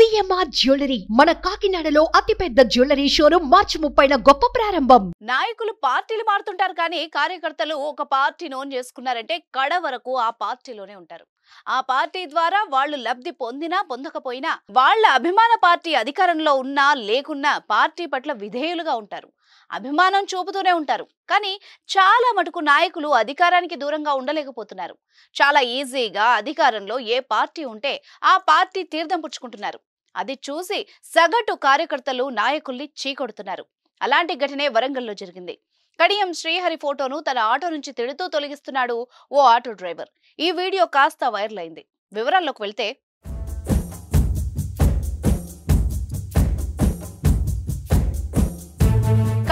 CMR jewellery మన కాకినాడలో అతిపెద్ద జ్యువెలరీ షోరూం మార్చి 30న గొప్ప ప్రారంభం. నాయకులు పార్టీలు మారుతుంటారు కానీ కార్యకర్తలు ఒక పార్టీని ఓన్ చేసుకున్నారంటే కడ వరకు ఆ పార్టీలోనే ఉంటారు. ఆ పార్టీ ద్వారా వాళ్ళు లబ్ధి పొందినా పొందకపోయినా వాళ్ళ అభిమాన పార్టీ అధికారంలో ఉన్నా లేకున్నా పార్టీ పట్ల విధేయులుగా ఉంటారు. అభిమానం చూపుతూనే ఉంటారు. కానీ చాలా మటుకు నాయకులు అధికారానికి దూరంగా ఉండలేకపోతున్నారు. చాలా ఈజీగా అధికారంలో ఏ పార్టీ ఉంటే ఆ పార్టీ తీర్థం పుచ్చుకుంటున్నారు. అది చూసి సగటు కార్యకర్తలు నాయకుల్ని చీకొడుతున్నారు. అలాంటి ఘటనే వరంగల్లో జరిగింది. కడియం శ్రీహరి ఫోటోను తన ఆటో నుంచి తిడుతూ తొలగిస్తున్నాడు ఓ ఆటో డ్రైవర్. ఈ వీడియో కాస్త వైరల్ అయింది. వివరాల్లోకి వెళ్తే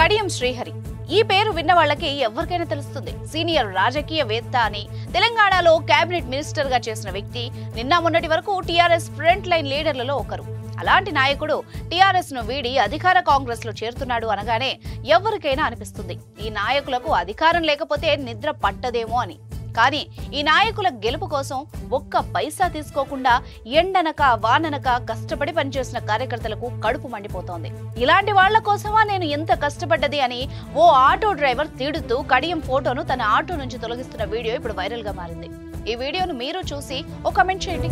కడియం శ్రీహరి ఈ పేరు విన్న వాళ్ళకి ఎవరికైనా తెలుస్తుంది. సీనియర్ రాజకీయవేత్త అని, తెలంగాణలో కేబినెట్ మినిస్టర్ గా చేసిన వ్యక్తి, నిన్న మొన్నటి వరకు టీఆర్ఎస్ ఫ్రంట్ లైన్ లీడర్లలో ఒకరు. అలాంటి నాయకుడు టీఆర్ఎస్ ను వీడి అధికార కాంగ్రెస్ లో చేరుతున్నాడు అనగానే ఎవరికైనా అనిపిస్తుంది ఈ నాయకులకు అధికారం లేకపోతే నిద్ర పట్టదేమో అని. కానీ ఈ నాయకుల గెలుపు కోసం ఒక్క పైసా తీసుకోకుండా ఎండనక వాననక కష్టపడి పనిచేసిన కార్యకర్తలకు కడుపు మండిపోతోంది. ఇలాంటి వాళ్ల కోసమా నేను ఎంత కష్టపడ్డది అని ఓ ఆటో డ్రైవర్ తీడుతూ కడియం ఫోటోను తన ఆటో నుంచి తొలగిస్తున్న వీడియో ఇప్పుడు వైరల్ గా మారింది. ఈ వీడియోను మీరు చూసి ఓ కామెంట్ చేయండి.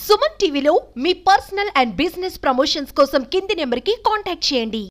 సుమన్ టీవీలో మీ పర్సనల్ అండ్ బిజినెస్ ప్రమోషన్స్ కోసం కింది నెంబర్కి కాంటాక్ట్ చేయండి.